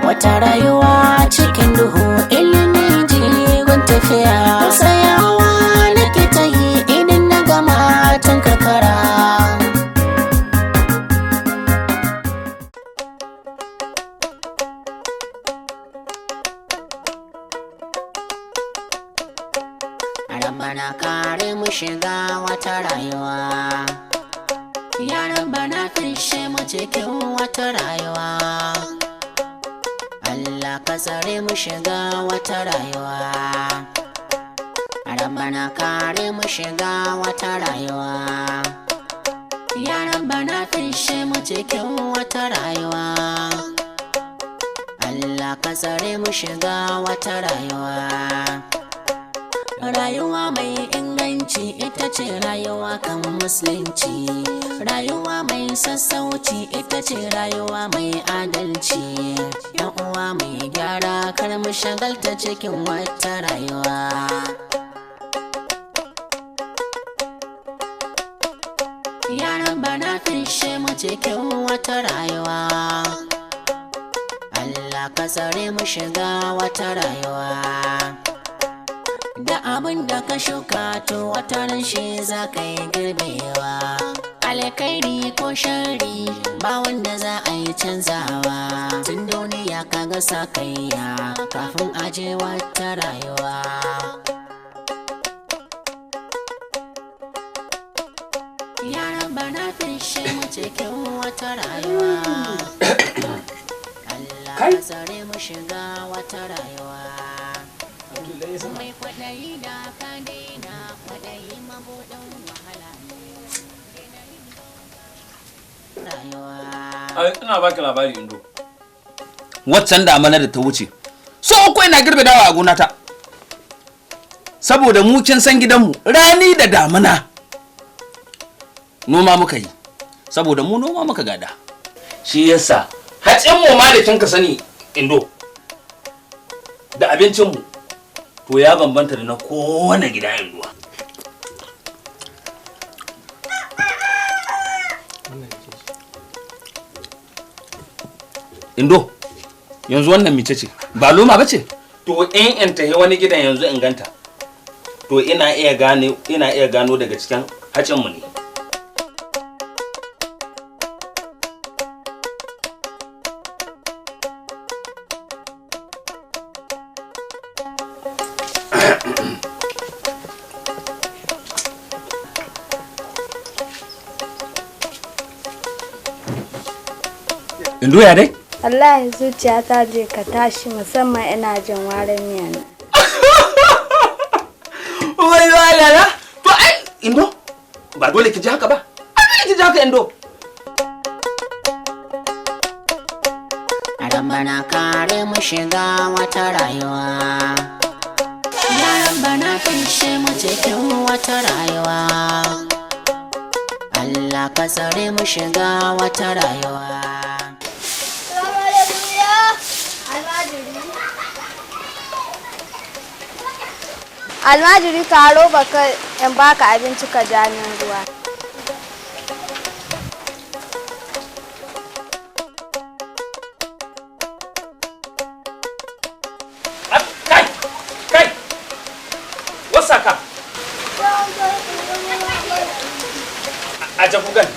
wata rayuwa cikin duhu, ilimi jigon tafiya. Tsayawa nake ta yi idan na gama tun karkara. Rabbana kare mu shiga wata rayuwa, ya Rabbana fishe mu cikin wata rayuwa. Allah ka tsare mu shiga wata rayuwa, Rabbana kare mu shiga wata rayuwa. Ya Rabbana fishe mu cikin wata rayuwa, Allah ka tsare mu shiga wata rayuwa. Rayuwa mai inganci ita ce rayuwa kan musulunci, rayuwa mai sassauci ita ce rayuwa mai adalci. Yan uwa mai gyara kar mu shagalta cikin wata rayuwa. Ya Rabbana fishe mu cikin wata rayuwa, Allah ka tsare mu shiga wata rayuwa. Da abin da ka shuka to wataran shi za ka yi girbewa. Alkairi ko shari ba wanda za a yi canzawa. Tun duniya ka ga sakayya kafin aje wata rayuwa. Ya Rabbana fishe mu cikin wata rayuwa, Allah ka tsare mu shiga wata rayuwa. Mai kwaɗayi da ka daina, kwaɗayi mabuɗin wahala ne. Ina baki labari Indo. Waccan damana da ta wuce, so uku ina girbe dawa a gonata. Saboda mu kin san gidanmu rani da damana noma muka yi, saboda mu noma muka gada. Shi yasa hatsin mu ma da kin ka sani Indo da abincin mu to ya bambanta da na kowane gida yin ruwa. Indo, yanzu wannan mice ce, ba loma ba ce? To in tahi wani gidan yanzu in ganta, to ina iya gano daga cikin hacinmu ne. Indo ya dai? Wallahi zuciya ta je ka tashi, musamman ina jin warin miya na. Wai wala to ai Indo ba dole ki ji haka ba. Ai ki ji haka Indo. Rabbana kare mu shiga wata rayuwa, ya Rabbana fishe mu cikin wata rayuwa. Allah ka tsare mu shiga wata rayuwa. Almajiri karo baka in baka abinci ka ja min ruwa. Kai! Wasa ka? Aje kugan.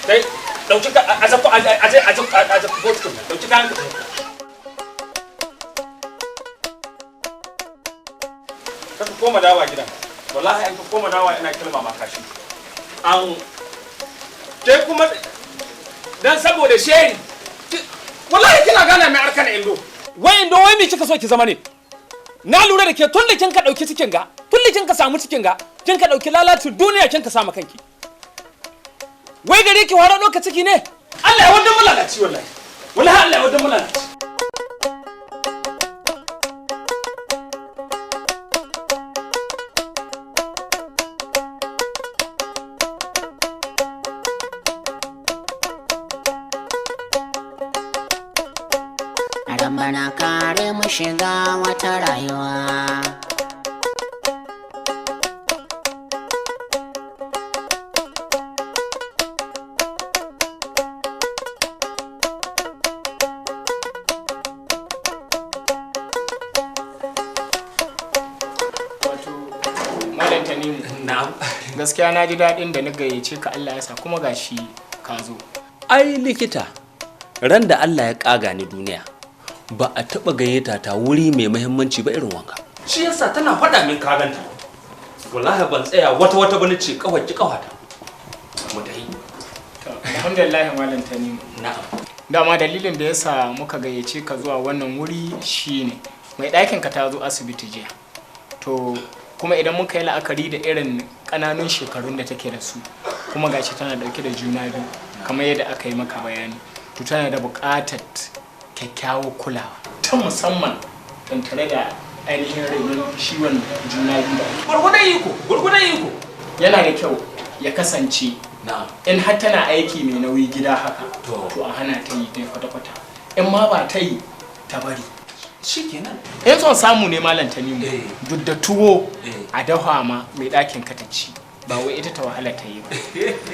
Kai, dauki ka aje botkin. Dauki kan ka. Ka koma dawa gidan. Wallahi an ka koma dawa ina kilma ma kashi. Ke kuma dan saboda sheri. Wallahi kina gana mai arkana Indo. Wai Indo wai me kika so ki zama ne? Na lura da ke tun da kin ka dauki cikin ga, tun da kin ka samu cikin ga, kin ka dauki lalacin duniya kin ka samu kanki. Wai gare ki waro doka ciki ne? Allah ya wanda mulalaci wallahi. Wallahi Allah ya wanda mulalaci. Rabbana kare mu shiga wata rayuwa. Malam Tanimu. Na'am. Gaskiya na ji daɗin da na gayyace ka Allah ya sa kuma gashi ka zo. Ai likita, ran da Allah ya kaga ni duniya ba a taɓa gayyata ta wuri mai muhimmanci ba irin wanka. Shi yasa tana faɗa min kaganta. Wallahi ban tsaya wata bane ce kawaki kawata. Mu dai. Alhamdulillah Malam Tanimu. Na'am. Dama dalilin da yasa muka gayyace ka zuwa wannan wuri shine mai ɗakin ka ta zo asibiti jiya. To kuma idan muka yi la'akari da irin ƙananun shekarun da take da su kuma gashi tana dauke da juna biyu kamar yadda aka yi maka bayani, to tana da buƙatar kyakkyawar kulawa ta musamman tare da ainihin rayuwar ciwon juna biyu. Gurgudan iko. Yana da kyau ya kasance in har tana aiki mai nauyi gida haka to a hana ta yi ne kwata-kwata, in ma ba ta yi ta bari. Shikenan. In son samu ne Malam Tanimu, duk da tuwo a dafa ma mai ɗakin ka ta ci, ba wai ita ta wahala ta yi ba.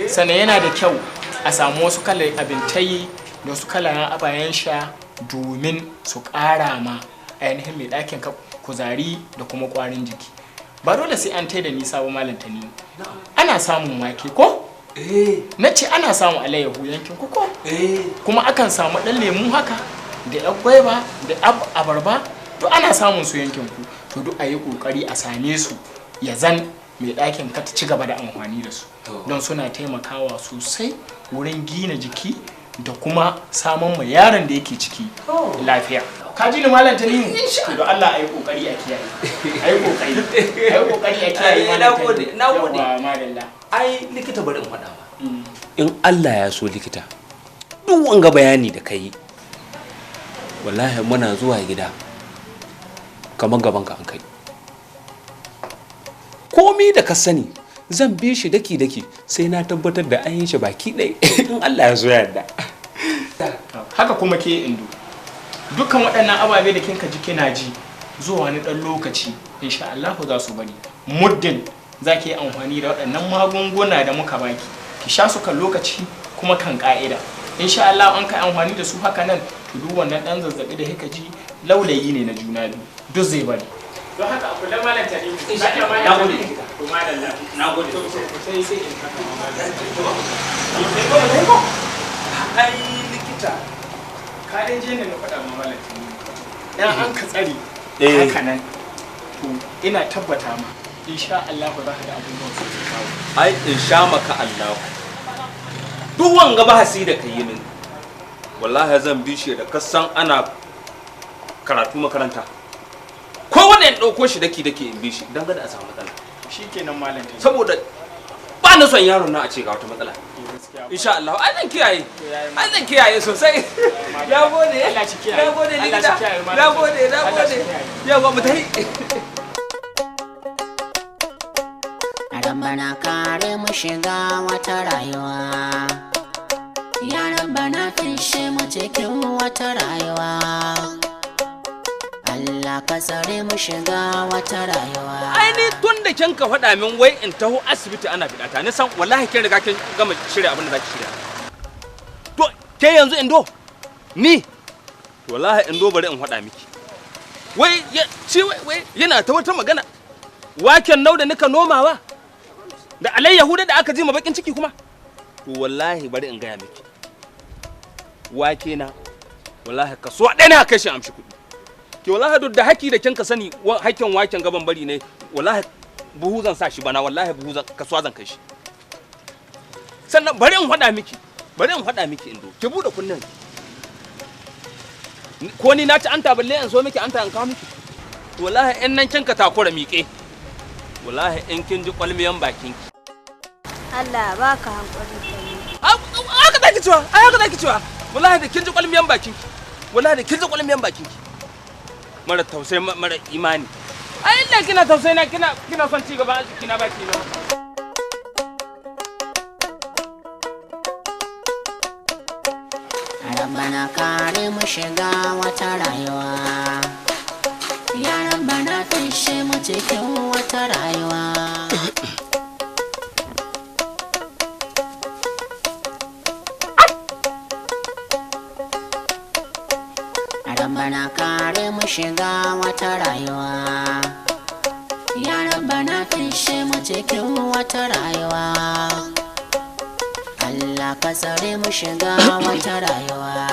Sannan yana da kyau a samu wasu kalar abintai da wasu kalar abayen sha domin su ƙara ma ainihin mai ɗakin ka kuzari da kuma ƙwarin jiki. Ba dole sai an tai da nisa ba Malam Tanimu. Ana samun wake ko? Na ce ana samun alayyahu yankin ku ko? Kuma akan samu ɗan lemu haka da yan gwaiba da abarba, to ana samun su yankin ku, to duk a yi kokari a same su ya zan mai ɗakin ka ta ci gaba da amfani da su don suna taimakawa sosai wurin gina jiki da kuma samun ma yaron da yake ciki lafiya. Ka ji ni Malam Tanimu? To don Allah a yi kokari a kiyaye. A yi kokari a kiyaye Malam Tanimu. Na gode. Madalla. Ai likita bari in faɗa ma. In Allah ya so likita, duk wanga bayani da kai wallahi muna zuwa gida kamar gaban ka an kai. Komi da ka sani zan bi shi daki sai na tabbatar da an yi shi baki ɗaya in Allah ya so ya yarda. Haka kuma ke Indo, dukkan waɗannan ababe da kinka ji kina ji zuwa wani ɗan lokaci insha Allah za su bari, muddin za ki yi amfani da waɗannan magunguna da muka baki, ki sha su kan lokaci kuma kan ƙa'ida. Insha Allah an kai amfani da su haka nan, to duk wannan ɗan zazzaɓi da kika ji laulayi ne na juna biyu, duk zai bari. Don haka a kula Malam Tanimu. Na gode. To madalla. Na gode. Sai in haka Ai likita. ka dai je ne na faɗa ma Malam Tanimu. Dan an ka tsari haka nan, to ina tabbata ma insha Allah za ka ga abubuwan su ke kawo. Ai in sha maka Allah. Duk wanga bahasi da kai min. Wallahi zan bi shi da kasan ana karatu makaranta. Ko wanda in dauko shi daki in bi shi dan gada a samu matsala. Shikenan Malam Tanimu. Saboda ba na son yaron na a ce ga wata matsala. Insha Allah ai zan kiyaye. Ai zan kiyaye sosai. Ya gode. Allah shi kiyaye. Ya gode likita. Allah shi kiyaye. Ya gode, na gode. Ya ba mu tai. Bana kare mu shiga wata rayuwa, yaran bana fishe mu cikin wata rayuwa, Allah ka tsare mu shiga wata rayuwa. Ai ni tun da kin ka faɗa min wai in taho asibiti ana bidata ni san wallahi kin riga kin gama shirya abin da zaki shirya. To ke yanzu Indo ni wallahi Indo bari in faɗa miki. Wai yana ta wata magana. Waken nau da nika nomawa da alayyahu da aka ji ma bakin ciki kuma. To wallahi bari in gaya miki. Wake na wallahi kaso ɗaya na kai shi amshi kuɗi. Ki wallahi duk da haki da kin ka sani hakin waken gaban bari ne wallahi buhu zan sa shi bana wallahi buhu zan kasuwa zan kai shi. Sannan bari in faɗa miki Indo ki bude kunnen ko ni na ci anta balle in so miki anta in kawo miki. Wallahi in nan kin ka takura miƙe wallahi in kin ji kwalmiyan bakin ki. Allah baka hankali Tanimu. Haka zaki cewa wallahi da kin ji kwalmiyan bakin ki mara tausayi mara imani. Ai illa kina tausayi na kina son ci gaba kina baki na. Bana kare mu shiga wata rayuwa, yaran bana fishe mu cikin wata rayuwa. Bana kare mu shiga wata rayuwa, yaran bana fishe mu cikin wata rayuwa. Allah ka tsare mu shiga wata rayuwa.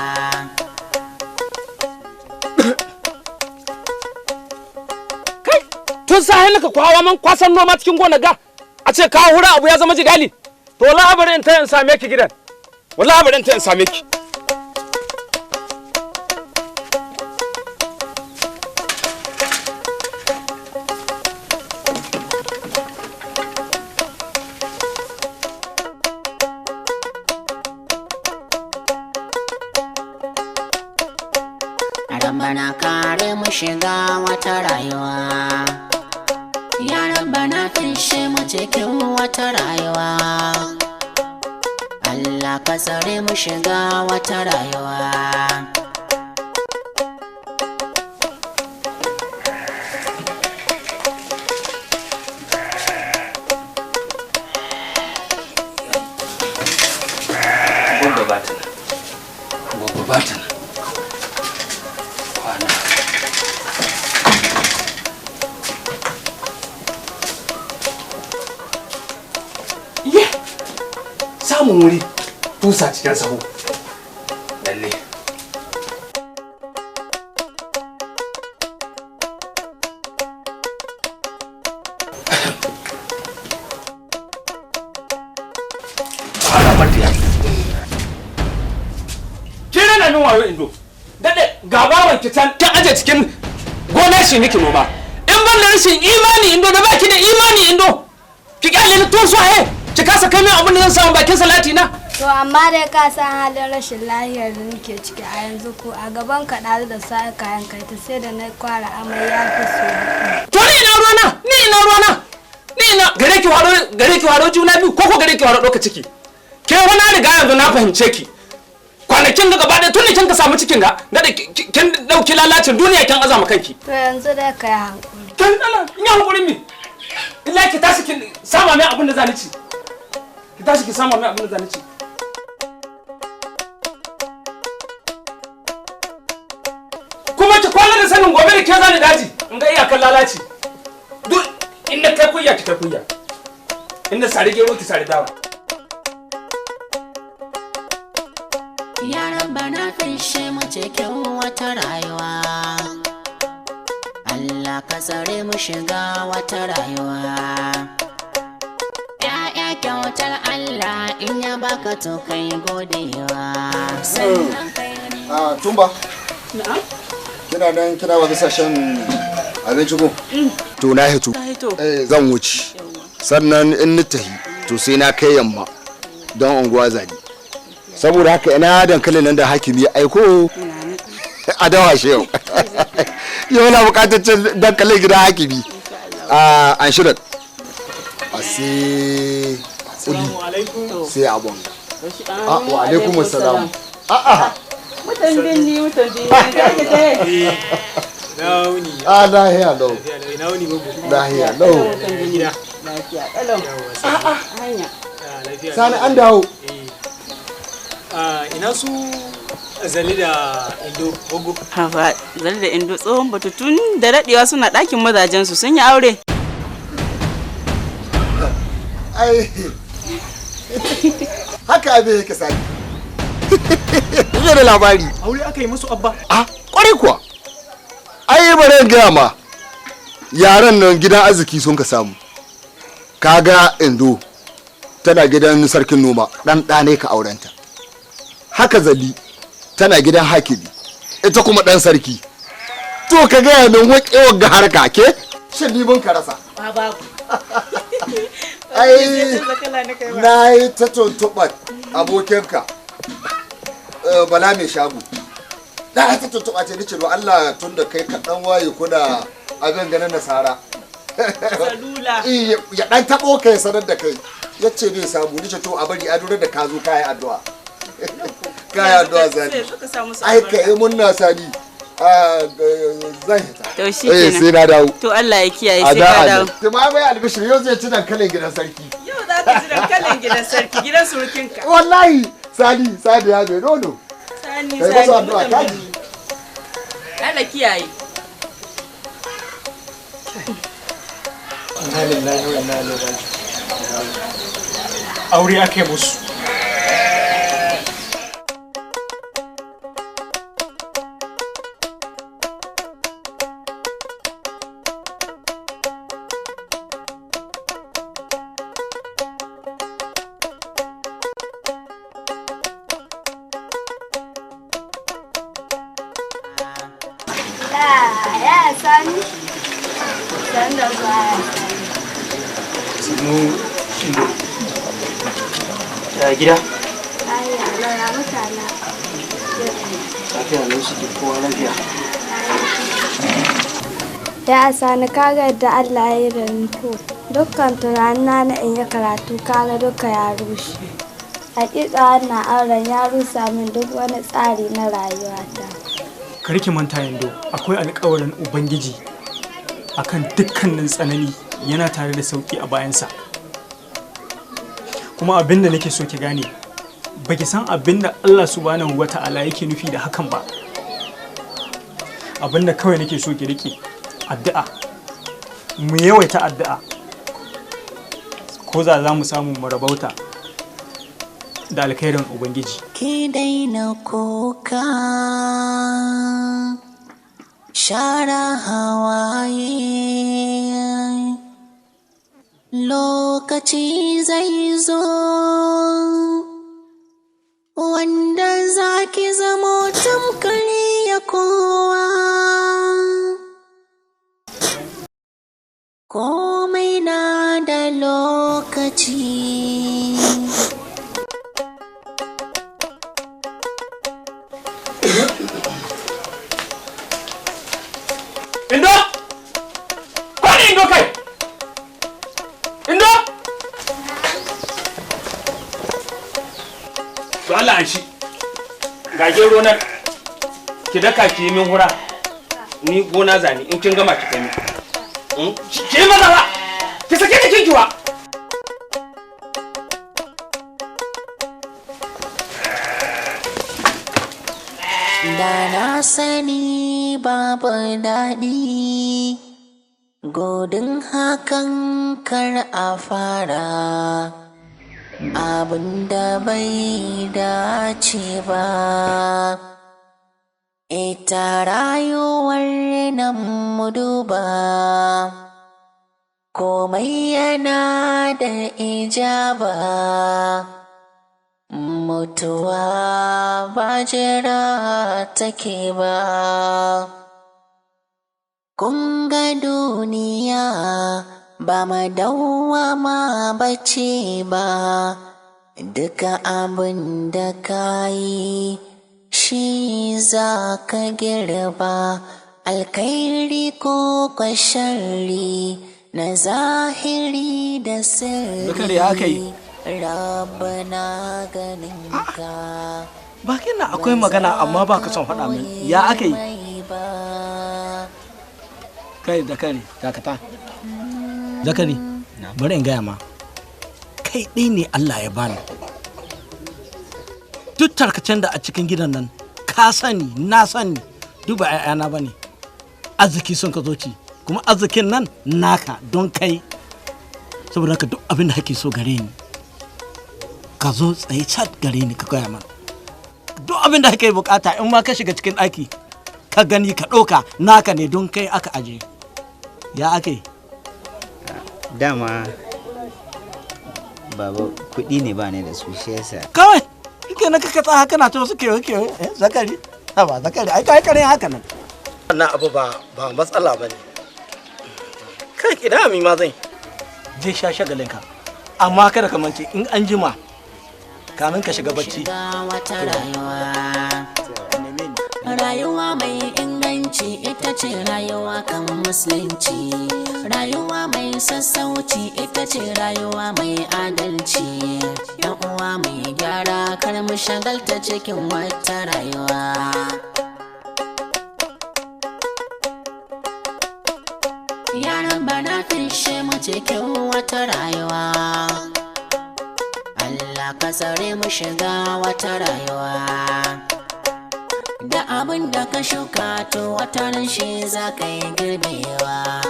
Kai, tun sa naka kwawa man kwasan noma cikin gona ga a ce kawo hura abu ya zama jigali. To wallahi bari in ta in same ki gidan. Wallahi bari in ta in same ki. Bana kare mu shiga wata rayuwa. Yaran bana fishe mu cikin wata rayuwa. Allah ka tsare mu shiga wata rayuwa. Gobe ba ta nan. Gobe ba ta nan. Samun wuri tusa cikin sahu lalle. Kina na nuna wayo indo dade ga bawan ki can aje cikin gona shi nake noma. In ban da rashin imani indo da baki da imani indo ki kyale ni tun so he ki kasa kai min abin da zan samu bakin salati na. To amma dai ka san halin rashin lahiyar da nake ciki a yanzu ko a gaban ka ɗazu da sa kayan kai ta sai da na kwara amai ya fi so. To ni ina ruwana gare ki waro juna biyu ko gare ki waro ɗauka ciki. Ke wani riga yanzu na fahimce ki. Kwanakin ga gaba ɗaya tun da kin ka samu cikin ga da kin ɗauki lalacin duniya kin azama kanki. To yanzu dai ka yi hankuri. Kin dala in yi hankulin mi. Illa ki tashi kin sama mai abin da za ni ci. Ki tashi ki sama mai abin da za ni ci. Kuma ki kwana da sanin gobe da ke zani daji in ga iyakan lalaci. Duk inda kai kuya ki kai kuya. Inda sare gero ki sare dawa. Yaran bana fishe mu cikin wata rayuwa. Allah ka tsare mu shiga wata rayuwa. Ya'ya kyautar Allah in ya baka to kai godewa. Sannan kai Tumba. Na'am. Kina nan kina ba bisa shan abinci ko? To na hito. Zan wuce. Sannan in ni tahi to sai na kai yamma don unguwa zani. Saboda haka ina dankalin nan da hakimi ya aiko a dawa shi yau. Yau na bukatar cin dankalin gidan hakimi. An shirin. A sai tsuli sai abon. Wa alaikum assalam. Mutan binni ne Nauni. Lahiya lau. Nauni babu. Lahiya lau. lafiya kalau. Hanya. Sani an dawo. Ina su Zali da Indo Gogo. Hafa, Zali da Indo tsohon batutun da daɗewa suna ɗakin mazajensu sun yi aure. Ai. Haka abin yake sani. Ina da labari. Aure aka yi musu abba. Kwarai kuwa. Ai bari in gaya ma. Yaran nan gidan arziki sun ka samu. Kaga Indo tana gidan sarkin noma, dan ɗane ka aurenta. Haka Zali tana gidan hakimi, ita kuma dan sarki. To ka gaya min wakewar ga harka ke? Shin ni mun ka rasa. Babu. Ai na yi ta tuntuɓar abokinka Bala mai shago. Na ta tuntuɓa ce ni ce do Allah tun da kai ka dan waye kuna abin ganin nasara. Salula. Ya dan taɓo kai sanar da kai. Yace ne samu ni ce to a bari a dora da ka zo kai addu'a. Kai addu'a zani. Ai kai mun na sani. Zan hita. To shi kenan. Sai na dawo. To Allah ya kiyaye sai ka dawo. To ma bai albishir yau zai ci dankalin gidan sarki. Yau za ka ci dankalin gidan sarki gidan surukinka. Wallahi Sani ya bai nono. Sani Kai masa addu'a kaji. Allah kiyaye. inna lillahi wa inna ilaihi raji'un. Aure ake musu. Ya sani. San da zuwa. Ya gida? Ai, Allah ya mutana. Lafiya lau suke kowa lafiya. Ya sani kaga yadda Allah ya yi da ni ko. Dukkan tunanina na in yi karatu kaga duka ya rushe. Hakika wannan auren ya rusa min duk wani tsari na rayuwata. Karki manta Indo, akwai alƙawarin Ubangiji akan dukkanin tsanani yana tare da sauki a bayansa. Kuma abinda nake so ki gane, baki san abinda Allah subhanahu wata'ala yake nufi da hakan ba. Abinda kawai nake so ki rike addu'a. Mu yawaita addu'a. Ko za mu samu mu rabauta da alkhairin Ubangiji. Ki daina kuka, share hawaye, lokaci zai zo wanda zaki zamo tamkar ya kowa. Komai na da lokaci. Indo! Kwani Indo kai! Indo! To Allah an shi. Ga gero nan. Ki daka ki yi min hura. Ni gona zani in kin gama ki kai min. Ki yi maza ba. Ki sake ki kinkiwa. Da na sani babu daɗi, godin hakan kar a fara, abin da bai dace ba. Ita rayuwar nan mu duba, komai yana da ijaba. Mutuwa ba jira take ba. Kun ga duniya ba madawwama bace ba. Duka abin da ka yi shi za ka girba. Alkhairi ko sharri na zahiri da sirri. Rabbana ganin ka. Bakin na akwai magana amma ba ka son faɗa min. Ya aka yi? Kai Zakari, dakata. Zakari, bari in gaya ma. Kai ɗai ne Allah ya bani. Duk tarkacen da a cikin gidan nan, ka sani, na sani, duk ba 'ya'yana ba ne. Arziki sun ka zo ci, kuma arzikin nan naka don kai. Saboda ka duk abin da kake so gare ni. Ka zo tsaye cat gare ni ka gaya mana duk abin da kake bukata. In ma ka shiga cikin ɗaki ka gani ka ɗauka naka ne don kai aka aje. Ya ake dama baba kuɗi ne ba ne da su shi yasa kawai kike na kaka tsaya kana to suke Zakari ba Zakari ai kai kare haka nan. Wannan abu ba matsala bane. Kai kida mi ma zai je sha shagalinka amma kada ka mance in an jima kamin ka shiga bacci. Rayuwa mai inganci ita ce rayuwa kan musulunci. Rayuwa mai sassauci ita ce rayuwa mai adalci. Yan uwa mai gyara kar mu shagalta cikin wata rayuwa. Yaran bana fishe mu cikin wata rayuwa. Allah ka tsare mu shiga wata rayuwa. Da abin da ka shuka to wataran shi za ka yi girbewa.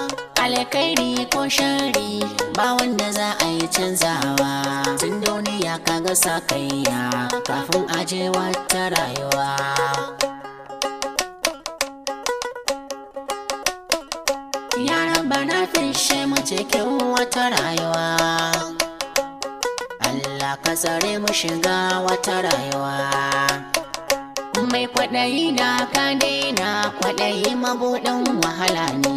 Alkairi ko shari ba wanda za a yi canzawa. Tun duniya ka ga sakayya kafin aje wata rayuwa. Yaran bana fishe mu cikin wata rayuwa. Allah ka tsare mu shiga wata rayuwa. Mai kwaɗayi da ka daina kwaɗayi mabuɗin wahala ne.